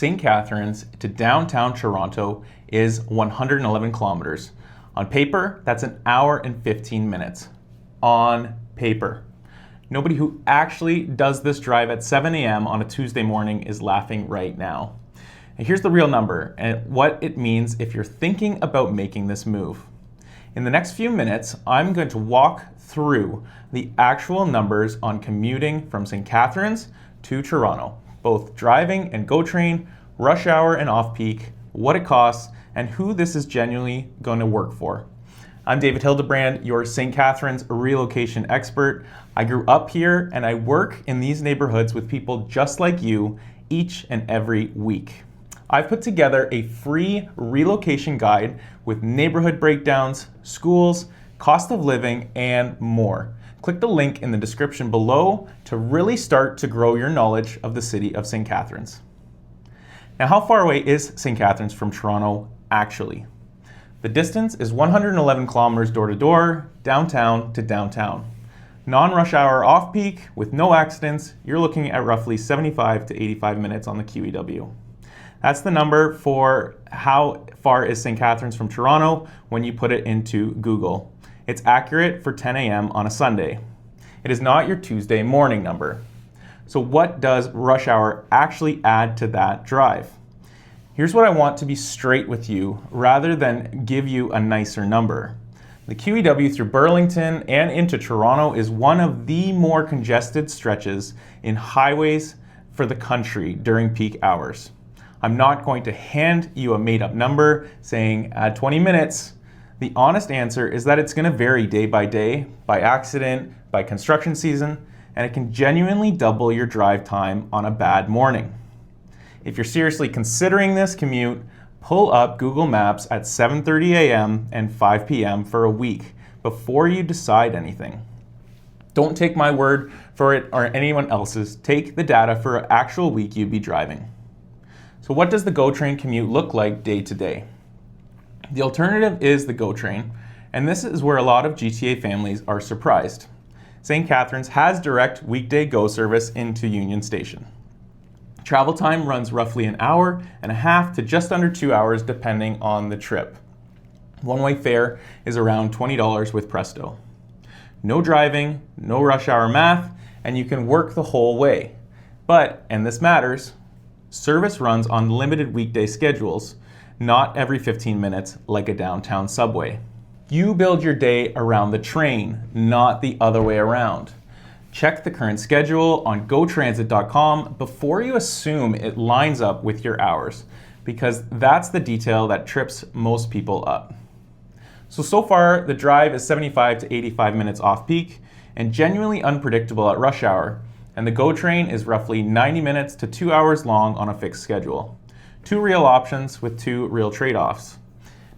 St. Catharines to downtown Toronto is 111 kilometers. On paper, that's an hour and 15 minutes. On paper. Nobody who actually does this drive at 7 a.m. on a Tuesday morning is laughing right now. And here's the real number and what it means if you're thinking about making this move. In the next few minutes, I'm going to walk through the actual numbers on commuting from St. Catharines to Toronto, both driving and GO train, rush hour and off-peak, what it costs, and who this is genuinely going to work for. I'm David Hildebrand, your St. Catharines relocation expert. I grew up here and I work in these neighborhoods with people just like you each and every week. I've put together a free relocation guide with neighborhood breakdowns, schools, cost of living, and more. Click the link in the description below to really start to grow your knowledge of the city of St. Catharines. Now, how far away is St. Catharines from Toronto actually? The distance is 111 kilometers door to door, downtown to downtown. Non-rush hour off-peak with no accidents, you're looking at roughly 75 to 85 minutes on the QEW. That's the number for how far is St. Catharines from Toronto when you put it into Google. It's accurate for 10 a.m. on a Sunday. It is not your Tuesday morning number. So what does rush hour actually add to that drive? Here's what I want to be straight with you rather than give you a nicer number. The QEW through Burlington and into Toronto is one of the more congested stretches in highways for the country during peak hours. I'm not going to hand you a made-up number saying add 20 minutes. The honest answer is that it's going to vary day, by accident, by construction season, and it can genuinely double your drive time on a bad morning. If you're seriously considering this commute, pull up Google Maps at 7:30 a.m. and 5 p.m. for a week before you decide anything. Don't take my word for it or anyone else's. Take the data for an actual week you'd be driving. So what does the GO train commute look like day to day? The alternative is the GO train, and this is where a lot of GTA families are surprised. St. Catharines has direct weekday GO service into Union Station. Travel time runs roughly an hour and a half to just under 2 hours depending on the trip. One-way fare is around $20 with Presto. No driving, no rush hour math, and you can work the whole way. But, and this matters, service runs on limited weekday schedules, not every 15 minutes like a downtown subway. You build your day around the train, not the other way around. Check the current schedule on gotransit.com before you assume it lines up with your hours, because that's the detail that trips most people up. So far, the drive is 75 to 85 minutes off-peak and genuinely unpredictable at rush hour, and the GO train is roughly 90 minutes to 2 hours long on a fixed schedule. Two real options with two real trade-offs.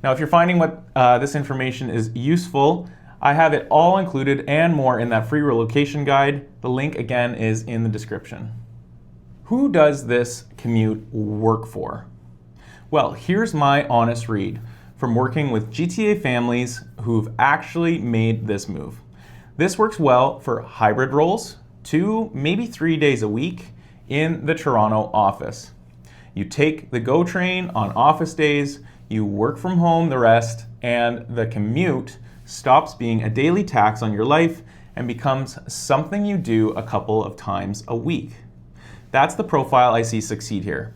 Now, if you're finding this information is useful, I have it all included and more in that free relocation guide. The link again is in the description. Who does this commute work for? Well, here's my honest read from working with GTA families who've actually made this move. This works well for hybrid roles, 2, maybe 3 days a week in the Toronto office. You take the GO train on office days, you work from home the rest, and the commute stops being a daily tax on your life and becomes something you do a couple of times a week. That's the profile I see succeed here.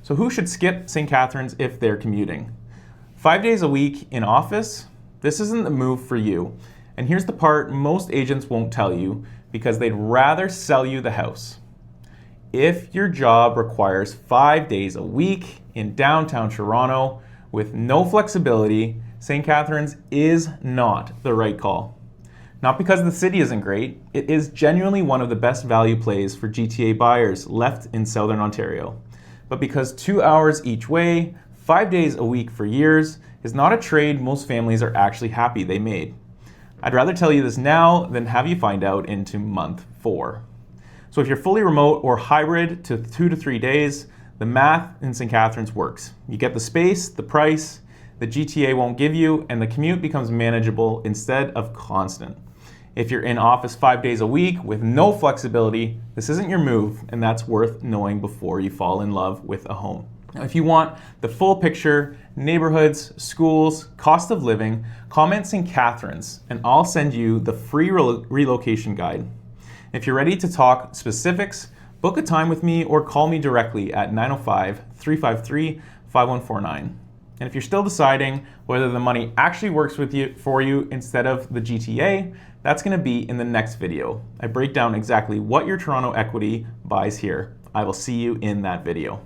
So who should skip St. Catharines if they're commuting? 5 days a week in office? This isn't the move for you. And here's the part most agents won't tell you because they'd rather sell you the house. If your job requires 5 days a week in downtown Toronto with no flexibility, St. Catharines is not the right call. Not because the city isn't great, it is genuinely one of the best value plays for GTA buyers left in Southern Ontario. But because 2 hours each way, 5 days a week for years, is not a trade most families are actually happy they made. I'd rather tell you this now than have you find out into month 4. So if you're fully remote or hybrid to 2 to 3 days, the math in St. Catharines works. You get the space, the price, the GTA won't give you, and the commute becomes manageable instead of constant. If you're in office 5 days a week with no flexibility, this isn't your move, and that's worth knowing before you fall in love with a home. Now, if you want the full picture, neighborhoods, schools, cost of living, comment St. Catharines, and I'll send you the free relocation guide. If you're ready to talk specifics, book a time with me or call me directly at 905-353-5149. And if you're still deciding whether the money actually works for you instead of the GTA, that's going to be in the next video. I break down exactly what your Toronto equity buys here. I will see you in that video.